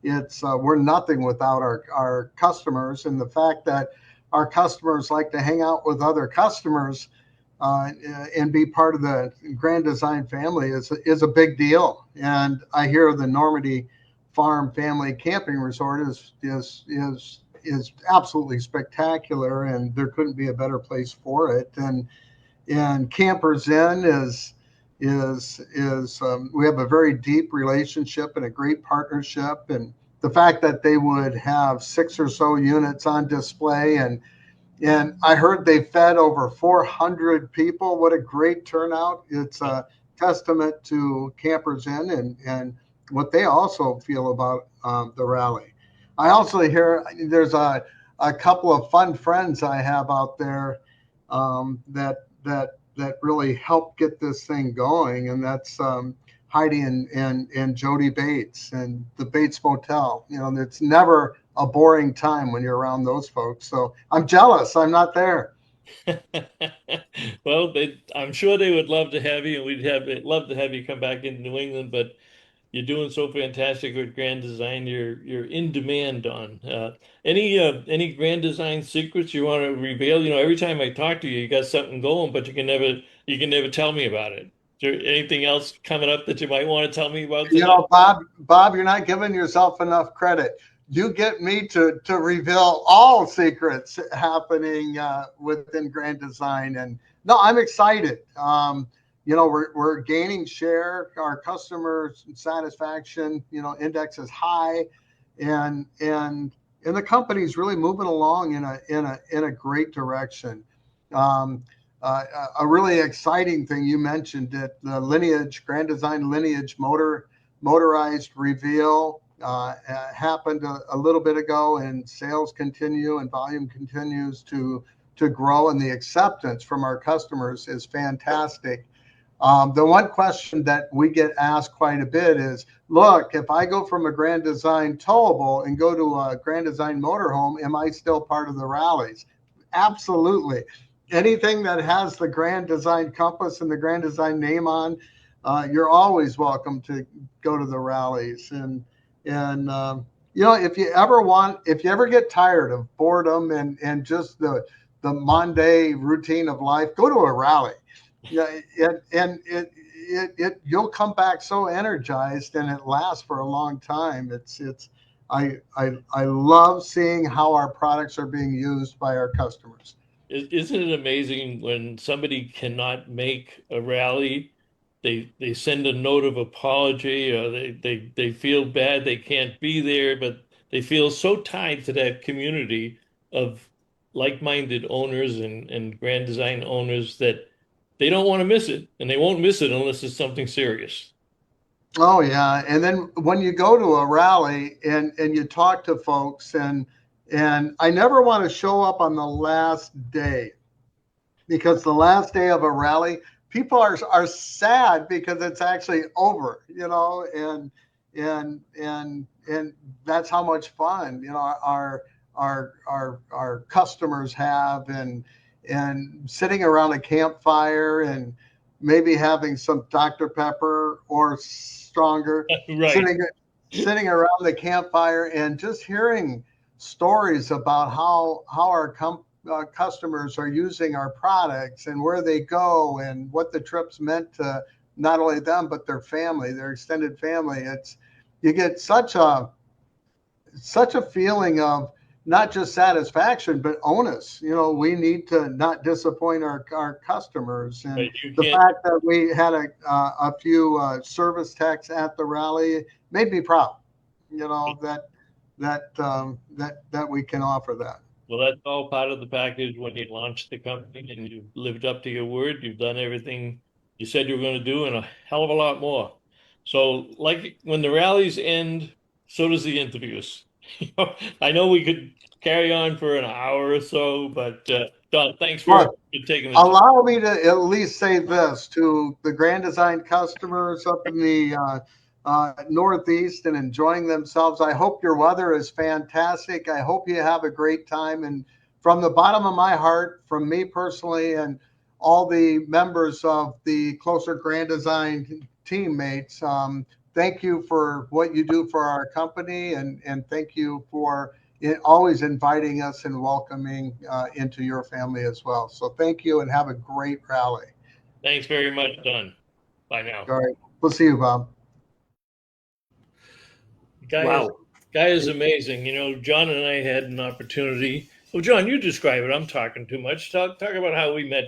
We're nothing without our customers, and the fact that our customers like to hang out with other customers and be part of the Grand Design family is a big deal. And I hear the Normandy Farm Family Camping Resort is absolutely spectacular, and there couldn't be a better place for it. And Campers Inn we have a very deep relationship and a great partnership, and the fact that they would have 6 or so units on display, and I heard they fed over 400 people. What a great turnout. It's a testament to Campers Inn and what they also feel about the rally. I also hear there's a couple of fun friends I have out there that really help get this thing going, and that's Heidi and Jody Bates and the Bates Motel. It's never a boring time when you're around those folks. So I'm jealous I'm not there.
Well, I'm sure they would love to have you, and we'd love to have you come back into New England, but you're doing so fantastic with Grand Design. You're in demand, Don. Any Grand Design secrets you want to reveal? Every time I talk to you, you got something going, but you can never tell me about it. Is there anything else coming up that you might want to tell me about tonight?
Bob, you're not giving yourself enough credit. You get me to reveal all secrets happening within Grand Design, and no, I'm excited. We're gaining share. Our customer satisfaction, index is high, and the company's really moving along in a great direction. A really exciting thing you mentioned that the Lineage Grand Design Lineage motorized reveal happened a little bit ago, and sales continue and volume continues to grow, and the acceptance from our customers is fantastic. The one question that we get asked quite a bit is, look, if I go from a Grand Design towable and go to a Grand Design motorhome, am I still part of the rallies? Absolutely. anything that has the Grand Design compass and the Grand Design name on, you're always welcome to go to the rallies. And if you ever get tired of boredom and just the Monday routine of life, go to a rally. Yeah, you'll come back so energized, and it lasts for a long time. I love seeing how our products are being used by our customers.
Isn't it amazing when somebody cannot make a rally, they send a note of apology, or they feel bad they can't be there, but they feel so tied to that community of like-minded owners and Grand Design owners that they don't want to miss it, and they won't miss it unless it's something serious.
Oh yeah, and then when you go to a rally and you talk to folks, and I never want to show up on the last day, because the last day of a rally, people are sad because it's actually over, and that's how much fun our customers have, and sitting around a campfire and maybe having some Dr. Pepper or stronger,
Right.
sitting around the campfire and just hearing stories about how our customers are using our products and where they go and what the trips meant to not only them but their family, their extended family. You get such a feeling of not just satisfaction but onus. We need to not disappoint our customers, and
Right,
the fact that we had a few service techs at the rally made me proud. That we can offer that.
Well, that's all part of the package when you launched the company and you've lived up to your word. You've done everything you said you were going to do and a hell of a lot more. So, like when the rallies end, so does the interviews. I know we could carry on for an hour or so, but Don, thanks for taking the time.
Allow me to at least say this to the Grand Design customers up in the Northeast and enjoying themselves. I hope your weather is fantastic. I hope you have a great time. And from the bottom of my heart, from me personally and all the members of the Closer Grand Design teammates, thank you for what you do for our company, and thank you for always inviting us and welcoming into your family as well. So thank you, and have a great rally.
Thanks very much, Don. Bye now.
All right. We'll see you, Bob.
Guy is amazing. John and I had an opportunity. Well, John, you describe it. I'm talking too much. Talk about how we met.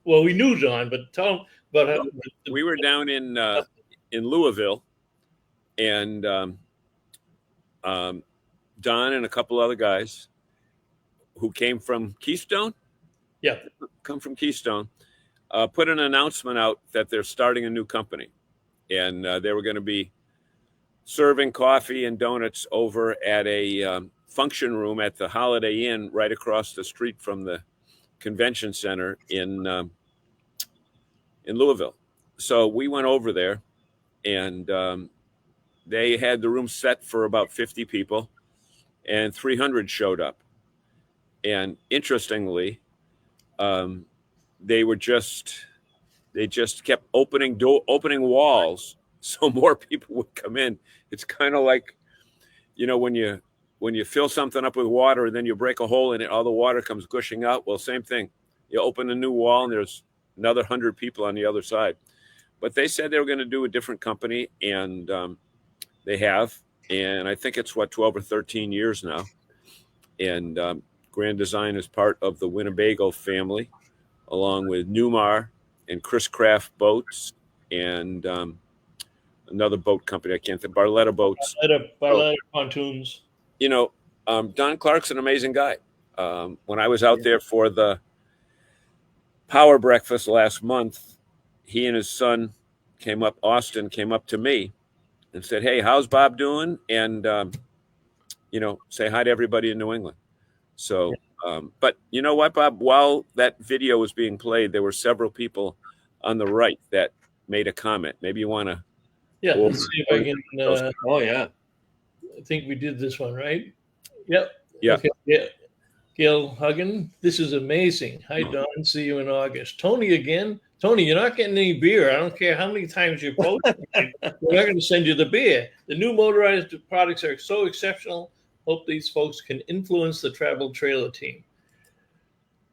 Well, we knew John, but tell him about how
we were down in Louisville, and Don and a couple other guys who came from Keystone.
Yeah,
come from Keystone. Put an announcement out that they're starting a new company, and they were going to be serving coffee and donuts over at a function room at the Holiday Inn right across the street from the convention center in Louisville. So we went over there, and they had the room set for about 50 people, and 300 showed up. And interestingly, they just kept opening walls so more people would come in. It's kind of like, when you fill something up with water and then you break a hole in it, all the water comes gushing out. Well, same thing. You open a new wall and there's another 100 people on the other side. But they said they were going to do a different company, and they have. And I think it's 12 or 13 years now. And Grand Design is part of the Winnebago family, along with Newmar and Chris Craft Boats and another boat company. I can't think. Barletta Boats.
Barletta Pontoons.
Don Clark's an amazing guy. When I was out there for the Power Breakfast last month, he and his son Austin came up to me and said, "Hey, how's Bob doing?" And, say hi to everybody in New England. So, but you know what, Bob, while that video was being played, there were several people on the right that made a comment. Maybe you want to.
Yeah, let's see if I can.
Oh, yeah.
I think we did this one, right? Yep.
Yeah.
Okay. Yeah. Gail Huggan, this is amazing. Hi, Don. See you in August. Tony again. Tony, you're not getting any beer. I don't care how many times you post. We're not going to send you the beer. The new motorized products are so exceptional. Hope these folks can influence the travel trailer team.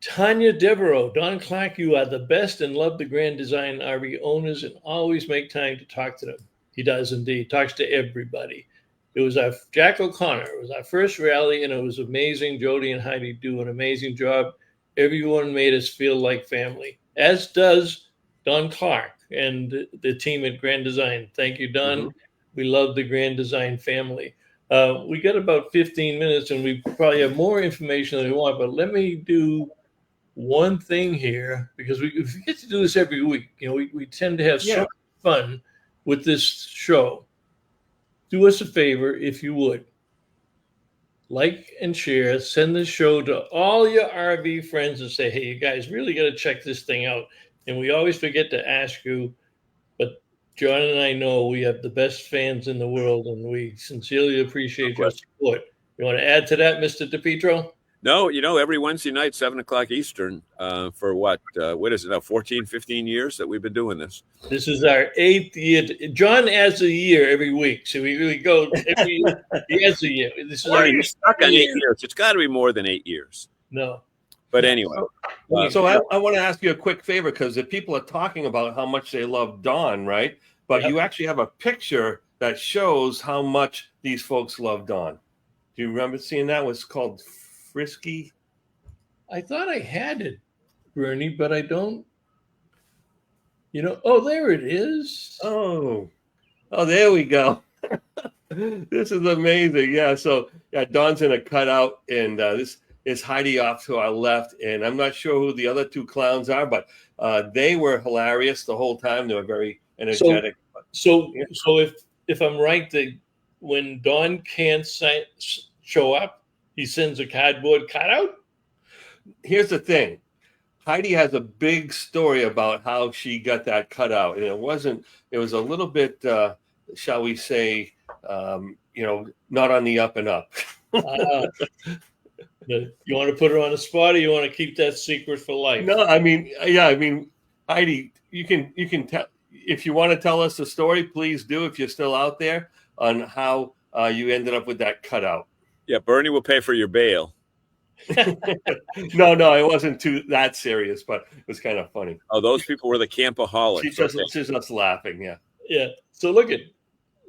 Tanya Devereaux, Don Clark, you are the best and love the Grand Design RV owners and always make time to talk to them. He does indeed. Talks to everybody. It was our Jack O'Connor. It was our first rally, and it was amazing. Jody and Heidi do an amazing job. Everyone made us feel like family, as does Don Clark and the team at Grand Design. Thank you, Don. Mm-hmm. We love the Grand Design family. We got about 15 minutes, and we probably have more information than we want, but let me do one thing here, because we get to do this every week. You know, we tend to have so much fun with this show. Do us a favor, if you would. Like and share, send this show to all your RV friends and say, hey, you guys really got to check this thing out. And we always forget to ask you, but John and I know we have the best fans in the world, and we sincerely appreciate your support. You want to add to that, Mr. DePietro?
No, you know, every Wednesday night, 7 o'clock Eastern, for what is it now, 14, 15 years that we've been doing this.
This is our 8th year. John adds a year every week. So we really go every year. He adds a year. This is
our you're stuck on 8 years. It's got to be more than 8 years.
No.
But anyway.
So I want to ask you a quick favor, because the people are talking about how much they love Don, right? But you actually have a picture that shows how much these folks love Don. Do you remember seeing that? It was called Frisky.
I thought I had it, Bernie, but I don't. You know, oh, there it is.
Oh, there we go. This is amazing. Yeah, so Don's in a cutout, and this is Heidi off to our left, and I'm not sure who the other two clowns are, but they were hilarious the whole time. They were very energetic.
So if I'm right, that when Don can't show up, he sends a cardboard cutout?
Here's the thing. Heidi has a big story about how she got that cutout. And it was a little bit, shall we say, not on the up and up.
You want to put her on the spot, or you want to keep that secret for life?
No, I mean, Heidi, you can tell, if you want to tell us the story, please do, if you're still out there, on how you ended up with that cutout.
Yeah, Bernie will pay for your bail.
No, it wasn't that serious, but it was kind of funny.
Oh, those people were the campaholics.
She's just laughing, yeah.
Yeah. So look at,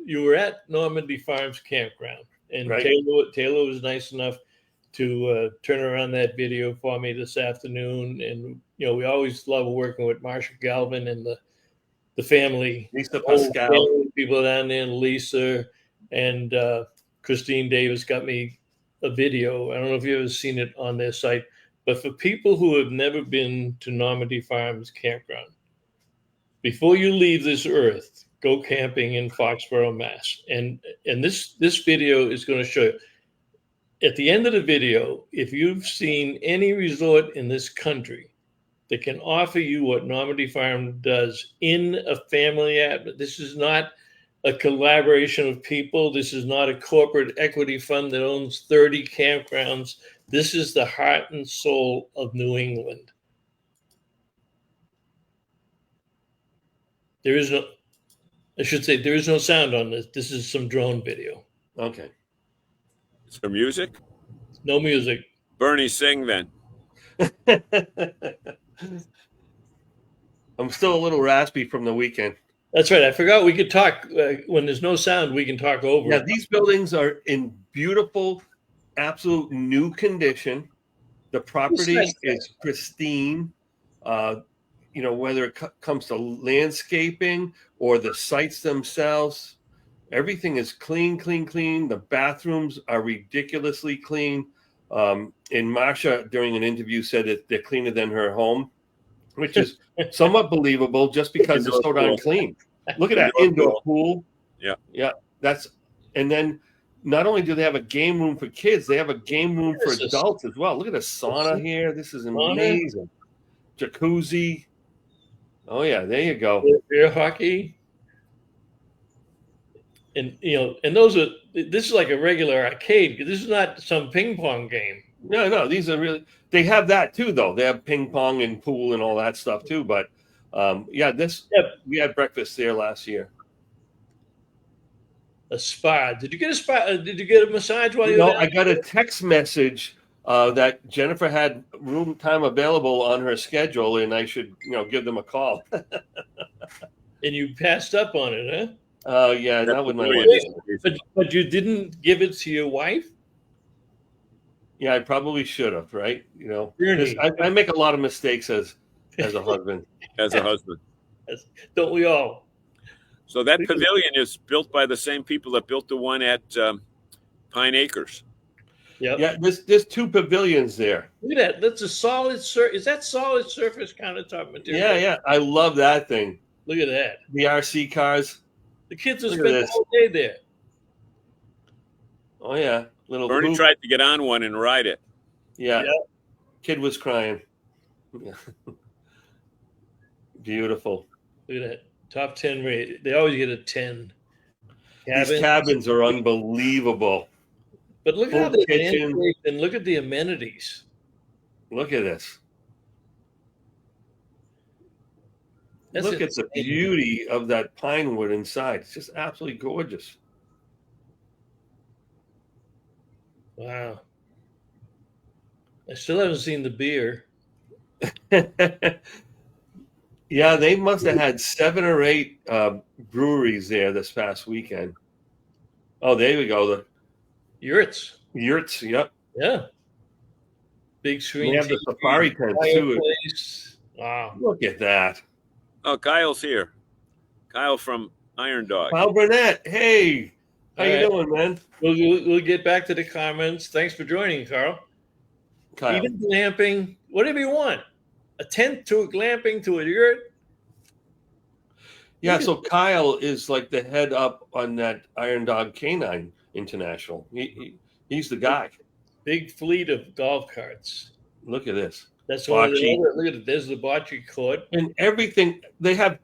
you were at Normandy Farms Campground, and right. Taylor was nice enough to turn around that video for me this afternoon. And you know, we always love working with Marsha Galvin and the family,
Lisa Pascal,
people down there, and Lisa and Christine Davis got me a video. I don't know if you've ever seen it on their site, but for people who have never been to Normandy Farms Campground, before you leave this earth, go camping in Foxborough, Mass. And this video is going to show you. At the end of the video, if you've seen any resort in this country that can offer you what Normandy Farm does in a family atmosphere, this is not a collaboration of people. This is not a corporate equity fund that owns 30 campgrounds. This is the heart and soul of New England. There is no sound on this. This is some drone video.
Okay.
Is there music?
No music.
Bernie, sing then.
I'm still a little raspy from the weekend.
That's right. I forgot we could talk when there's no sound. We can talk over.
Yeah, these buildings are in beautiful, absolute new condition. The property is pristine. Whether it comes to landscaping or the sites themselves, everything is clean. The bathrooms are ridiculously clean. And Marsha, during an interview, said that they're cleaner than her home, which is somewhat believable just because it's so darn clean. Look at that indoor pool.
Yeah.
And then not only do they have a game room for kids, they have a game room for adults as well. Look at the sauna here. This is amazing. Jacuzzi. Oh yeah, there you go.
Beer hockey. And this is like a regular arcade. This is not some ping pong game.
No, these are really. They have that too, though. They have ping pong and pool and all that stuff too. But we had breakfast there last year.
A spa. Did you get a spa? Did you get a massage while you were
No,
there?
I got a text message that Jennifer had room time available on her schedule, and I should, give them a call.
And you passed up on it, huh?
Yeah, not with my
Wait,
wife.
But you didn't give it to your wife?
Yeah, I probably should have, right?
Really?
I make a lot of mistakes as a husband.
as a husband.
Don't we all?
So that pavilion is built by the same people that built the one at Pine Acres.
Yep.
Yeah, there's 2 pavilions there.
Look at that. That's a solid surface. Is that solid surface countertop material?
Yeah, I love that thing.
Look at that.
The RC cars.
The kids will
Look at
spend
this.
all day there.
Oh yeah, little.
Bernie
hoop.
tried to get on one and ride it.
Yeah.
Yep.
Kid was crying. Beautiful.
Look at that. Top 10 rate. They always get a 10.
These cabins are unbelievable.
But look
Full
at how the
kitchen.
and look at the amenities.
Look at this.
That's
Look at the
insane.
beauty of that pine wood inside. It's just absolutely gorgeous.
Wow. I still haven't seen the beer.
Yeah, they must have had 7 or 8 breweries there this past weekend. Oh, there we go. The
Yurts.
yurts. Yep.
Yeah. Big screen.
They have the
TV,
safari tent too.
fireplace. Wow.
Look at that.
Oh, Kyle's here. Kyle from Iron Dog.
Kyle Burnett. Hey, how
All
you
right.
doing, man?
We'll get back to the comments. Thanks for joining, Carl.
Kyle.
Even glamping, whatever you want. A tent to a glamping to a yurt.
Yeah, so Kyle is like the head up on that Iron Dog Canine International. He's the guy.
Big fleet of golf carts.
Look at this.
That's one of the
Bocce.
other. Look at it. There's the bocce court.
And everything, they have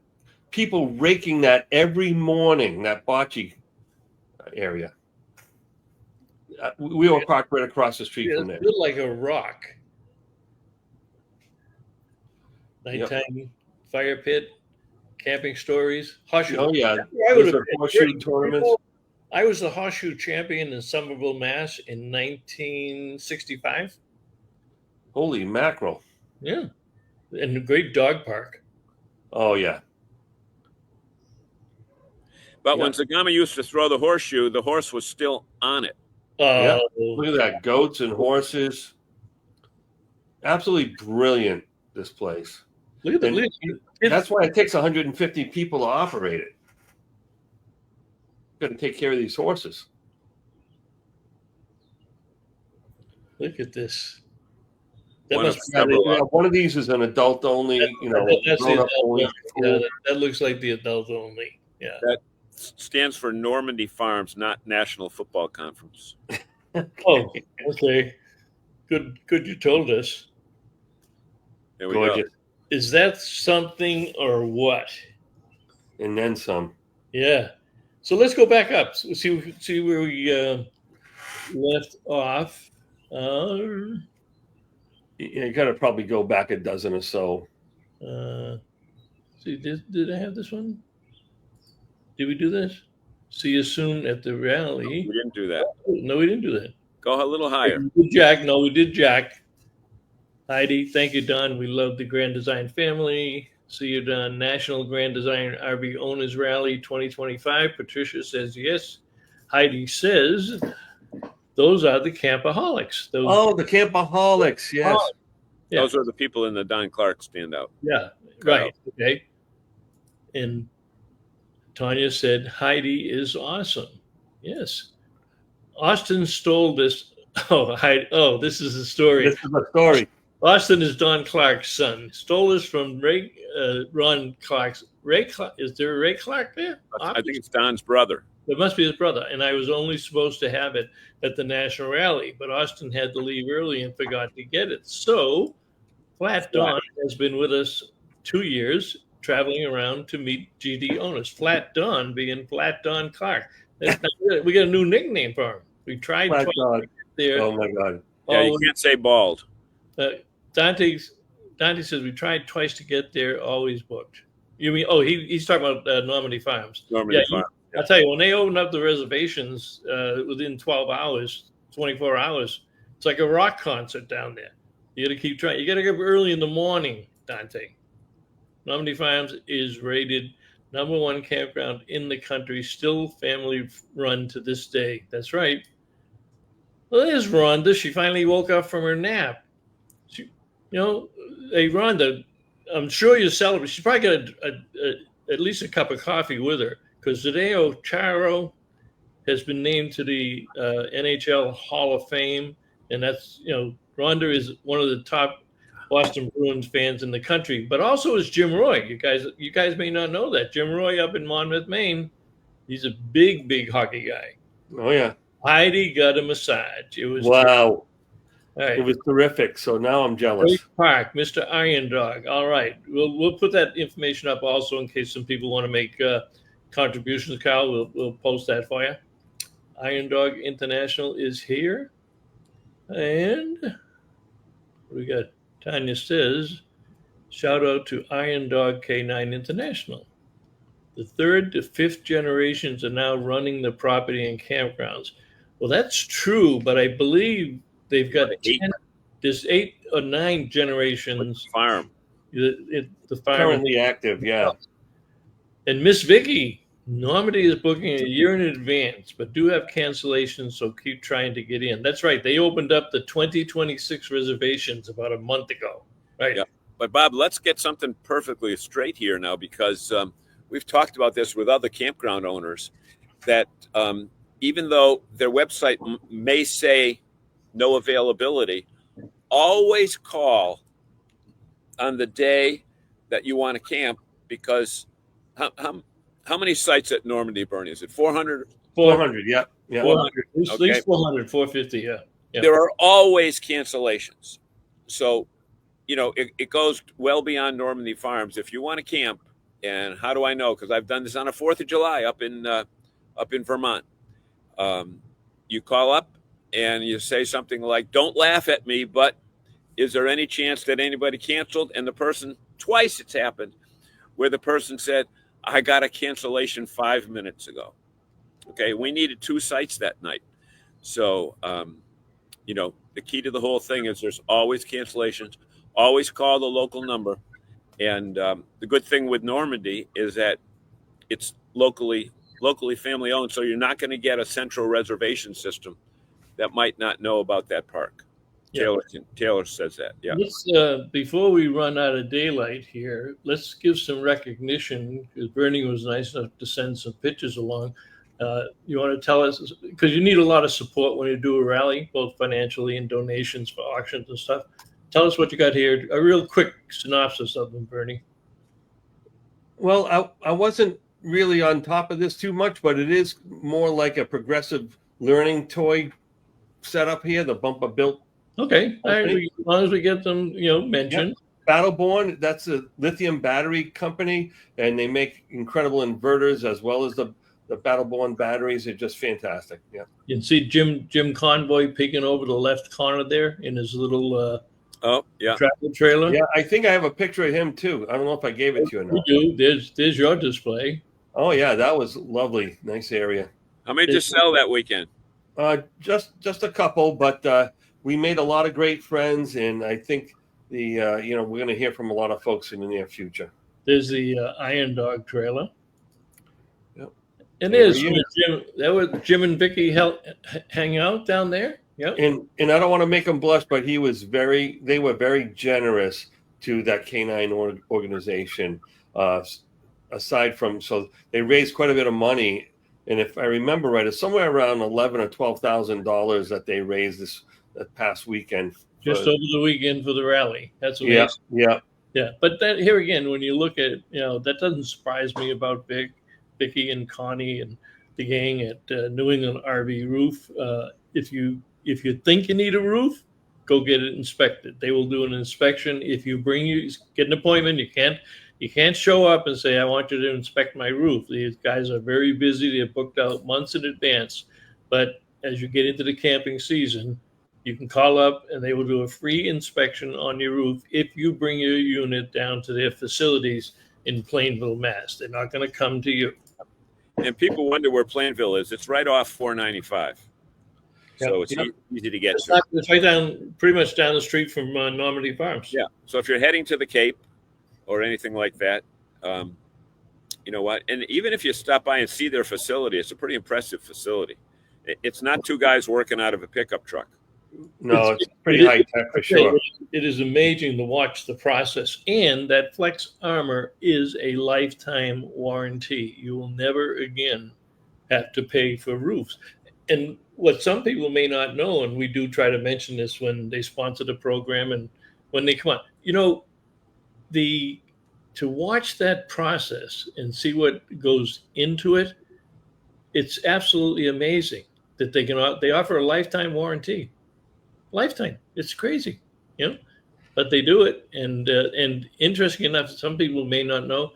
people raking that every morning, that bocce area. We were parked right across the street
Yeah,
from there.
it's built like a rock. Nighttime fire pit, camping stories, horseshoe.
Oh, yeah.
I would
Those
have
are horseshoe tournaments.
I was the horseshoe champion in Somerville, Mass. in 1965.
Holy mackerel.
Yeah, and a great dog park.
Oh, yeah.
But
Yeah.
when Zagama used to throw the horseshoe, the horse was still on it.
Yeah.
Oh,
Look at that. Goats and horses. Absolutely brilliant, this place.
look at the
And
look,
that's why it takes 150 people to operate it. Got to take care of these horses.
look at this. That
One of
must
several.
One of these is an adult only,
that's the
grown-up
adult
only.
one. Yeah, that looks like the adult only. Yeah.
Stands for Normandy Farms, not National Football Conference.
Oh, okay. Good you told us.
There we go.
Gorgeous.
Is that something or what?
And then some.
Yeah. So let's go back up. See where we left off.
You got to probably go back a dozen or so.
See, did I have this one? Did we do this? See you soon at the rally.
We didn't do that.
No, we didn't do that.
Go a little higher.
We did Jack. No, we did Jack. Heidi, thank you, Don. We love the Grand Design family. See you, Don. National Grand Design RV Owners Rally 2025. Patricia says yes. Heidi says those are the campaholics. Those,
The Campaholics, yes.
Yeah.
Those are the people in the Don Clark standout.
Yeah, right. Okay. And Tanya said Heidi is awesome. Yes. Austin stole this. Oh, Heidi. Oh, this is the story.
This is a story.
Austin is Don Clark's son. Stole this from Ron Clark's. Is there a Ray Clark there?
I think it's Don's brother.
It must be his brother. And I was only supposed to have it at the National Rally, but Austin had to leave early and forgot to get it. So Flat Don has been with us 2 years, traveling around to meet GD owners. Flat Don being Flat Don Clark. We got a new nickname for him. We tried
Flat
twice
Don.
there.
Oh my God.
Yeah, you
Oh,
can't say bald.
Dante says we tried twice to get there, always booked. You mean? Oh, he's talking about Normandy Farms.
Normandy Farm.
I'll tell you, when they opened up the reservations within 12 hours, 24 hours, it's like a rock concert down there. You got to keep trying. You got to get up early in the morning, Dante. Normandy Farms is rated #1 campground in the country, still family run to this day. That's right. Well, there's Rhonda. She finally woke up from her nap. She, hey, Rhonda, I'm sure you're celebrating. She's probably got at least a cup of coffee with her because Hideo Charo has been named to the NHL Hall of Fame. And that's, Rhonda is one of the top Boston Bruins fans in the country, but also is Jim Roy. You guys may not know that. Jim Roy up in Monmouth, Maine, he's a big, big hockey guy.
Oh, yeah.
Heidi got a massage. It was
wow.
Right.
It was terrific. So now I'm jealous.
Great Park, Mr. Iron Dog. All right. We'll put that information up also in case some people want to make contributions, Kyle. We'll post that for you. Iron Dog International is here. And we got Tanya says, shout out to Iron Dog K9 International. The 3rd to 5th generations are now running the property and campgrounds. Well, that's true, but I believe they've got 10, there's 8 or 9 generations.
Farm.
The farm.
Currently active, yeah.
And Miss Vicky, Normandy is booking a year in advance, but do have cancellations, so keep trying to get in. That's right. They opened up the 2026 reservations about a month ago. Right.
Yeah. But Bob, let's get something perfectly straight here now, because we've talked about this with other campground owners, that even though their website may say no availability, always call on the day that you want to camp, because how many sites at Normandy, Bernie? Is it 400?
400, yeah.
400, at least 400, 450, yeah.
There are always cancellations. So, it goes well beyond Normandy Farms. If you want to camp, and how do I know? Because I've done this on a 4th of July up in Vermont. You call up and you say something like, don't laugh at me, but is there any chance that anybody canceled? And the person, twice it's happened, where the person said, I got a cancellation 5 minutes ago. Okay, we needed 2 sites that night. So, the key to the whole thing is there's always cancellations. Always call the local number. And the good thing with Normandy is that it's locally family owned, so you're not going to get a central reservation system that might not know about that park. Yeah. Taylor says that. Yeah.
Let's, before we run out of daylight here, let's give some recognition, because Bernie was nice enough to send some pictures along. You want to tell us, because you need a lot of support when you do a rally, both financially and donations for auctions and stuff. Tell us what you got here. A real quick synopsis of them, Bernie.
Well, I wasn't really on top of this too much, but it is more like a progressive learning toy setup here, the Bumper Built.
Okay. All right. As long as we get them, mentioned.
Yep. Battleborn, that's a lithium battery company, and they make incredible inverters as well as the Battleborn batteries. Are just fantastic. Yeah.
You can see Jim Convoy peeking over the left corner there in his little travel trailer.
Yeah, I think I have a picture of him too. I don't know if I gave it to you or not.
You do. There's your display.
Oh yeah, that was lovely. Nice area.
How many did you sell that weekend?
Just a couple, but we made a lot of great friends, and I think we're going to hear from a lot of folks in the near future.
There's the Iron Dog trailer.
Yep.
And there's Jim and Vicky hang out down there. Yep.
And I don't want to make him blush, but they were very generous to that canine organization. Aside from, so they raised quite a bit of money. And if I remember right, it's somewhere around $11,000 or $12,000 that they raised this past weekend.
Just over the weekend for the rally. That's amazing. Yeah. But that here again, when you look at, that doesn't surprise me about Vicky and Connie and the gang at New England RV Roof. If you think you need a roof, go get it inspected. They will do an inspection. If you get an appointment, you can't show up and say, I want you to inspect my roof. These guys are very busy. They're booked out months in advance. But as you get into the camping season, You can call up and they will do a free inspection on your roof if you bring your unit down to their facilities in Plainville, Mass. They're not going to come to you.
And people wonder where Plainville is. It's right off 495. So it's easy to get to.
It's right down, pretty much down the street from Normandy Farms.
Yeah. So if you're heading to the Cape or anything like that, you know what? And even if you stop by and see their facility, it's a pretty impressive facility. It's not two guys working out of a pickup truck.
No, it's pretty high tech for sure.
It is amazing to watch the process. And that Flex Armor is a lifetime warranty. You will never again have to pay for roofs. And what some people may not know, and we do try to mention this when they sponsor the program and when they come on, you know, to watch that process and see what goes into it, it's absolutely amazing that they offer a lifetime warranty. Lifetime. It's crazy, you know, but they do it. And interesting enough, some people may not know,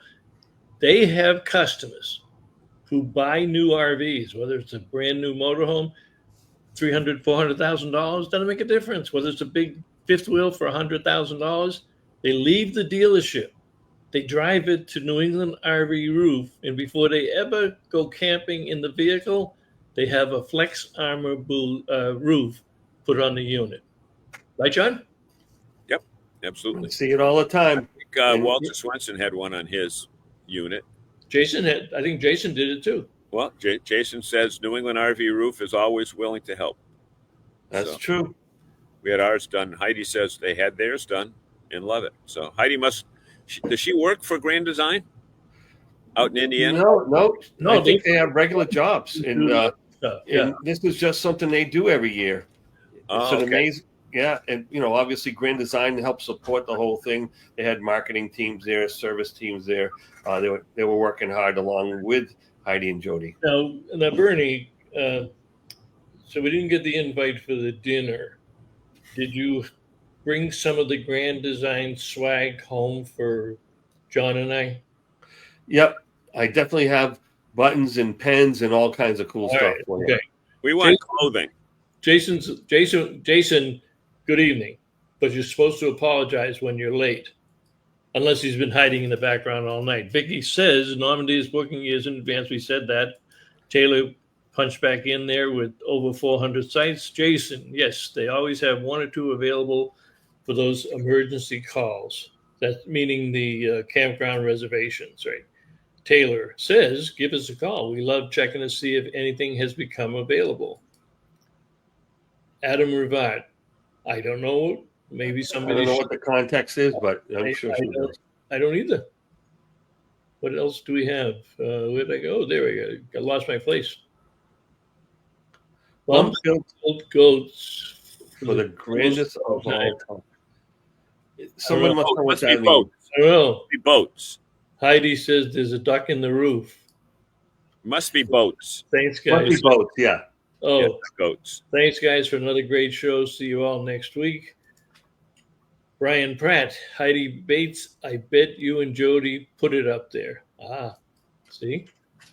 they have customers who buy new RVs, whether it's a brand new motorhome, $300,000, $400,000, doesn't make a difference. Whether it's a big fifth wheel for $100,000, they leave the dealership. They drive it to New England RV Roof, and before they ever go camping in the vehicle, they have a Flex Armor roof put on the unit. Right, John?
Yep, absolutely.
I see it all the time.
I think Walter Swenson had one on his unit.
I think Jason did it too.
Well, Jason says New England RV Roof is always willing to help.
That's true.
We had ours done. Heidi says they had theirs done and love it. So Heidi does she work for Grand Design out in Indiana?
No. I think they have regular jobs. And this is just something they do every year. It's an amazing, and you know, obviously Grand Design helps support the whole thing. They had marketing teams there, service teams there. They were working hard along with Heidi and Jody.
Now Bernie, so we didn't get the invite for the dinner. Did you bring some of the Grand Design swag home for John and I?
Yep, I definitely have buttons and pens and all kinds of cool stuff.
Okay.
We want clothing.
Jason, good evening. But you're supposed to apologize when you're late, unless he's been hiding in the background all night. Vicky says Normandy is booking years in advance. We said that. Taylor punched back in there with over 400 sites. Jason, yes, they always have one or two available for those emergency calls. That's meaning the campground reservations, right? Taylor says, give us a call. We love checking to see if anything has become available. Adam Rivat, I don't know. Maybe somebody.
I don't know what the context is, but I'm sure she knows.
I don't either. What else do we have? Where'd I go? There we go. I lost my place. Old goats
for the grandest of all time. Someone must know what that
means.
I will.
Be boats.
Heidi says there's a duck in the roof.
Must be boats.
Thanks, guys.
Must be boats, yeah.
Oh,
yeah, goats.
Thanks, guys, for another great show. See you all next week. Brian Pratt, Heidi Bates, I bet you and Jody put it up there. See?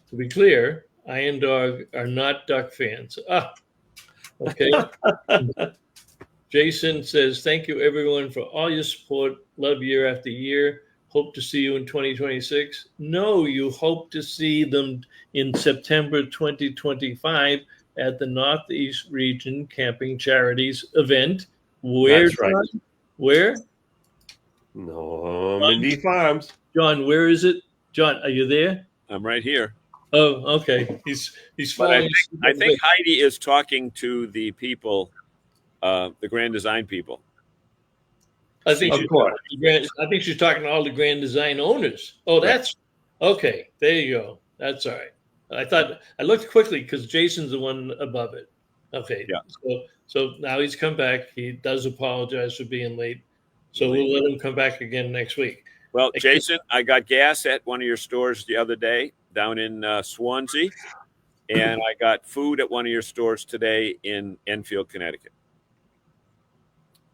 To be clear, Iron Dog are not duck fans. Okay. Jason says, thank you, everyone, for all your support. Love year after year. Hope to see you in 2026. No, you hope to see them in September 2025 at the Northeast Region Camping Charities event. Where?
That's right.
Where?
Normandy Farms.
John, where is it? John, are you there?
I'm right here.
Oh, okay. He's following.
I think Heidi is talking to the people, the Grand Design people.
I think she's talking to all the Grand Design owners. Oh, that's okay. There you go. That's all right. I looked quickly because Jason's the one above it. Okay.
Yeah.
So now he's come back. He does apologize for being late. So we'll let him come back again next week.
Well, Jason, I got gas at one of your stores the other day down in Swansea, and I got food at one of your stores today in Enfield, Connecticut.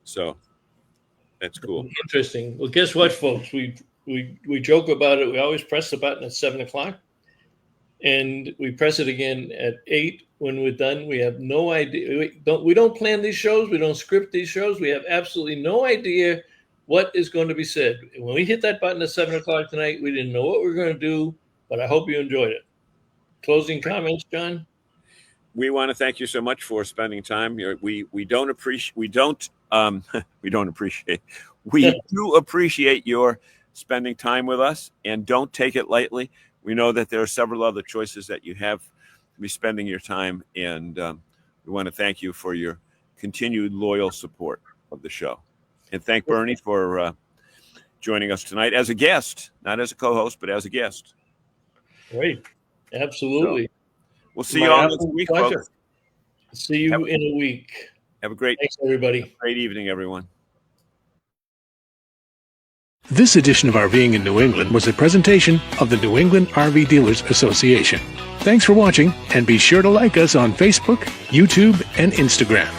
So that's cool.
Interesting. Well, guess what, folks? We joke about it. We always press the button at 7:00. and we press it again at 8 when we're done. We have no idea. We don't plan these shows. We don't script these shows. We have absolutely no idea what is going to be said. When we hit that button at 7 o'clock tonight, we didn't know what we were going to do, but I hope you enjoyed it. Closing comments, John?
We want to thank you so much for spending time. We do appreciate your spending time with us, and don't take it lightly. We know that there are several other choices that you have to be spending your time, and we want to thank you for your continued loyal support of the show. And thank Bernie for joining us tonight as a guest, not as a co-host, but as a guest.
Great. Absolutely.
So, we'll see you all next week,
pleasure.
folks.
See you in a week.
Have a great,
thanks, everybody.
Great evening, everyone.
This edition of RVing in New England was a presentation of the New England RV Dealers Association. Thanks for watching, and be sure to like us on Facebook, YouTube, and Instagram.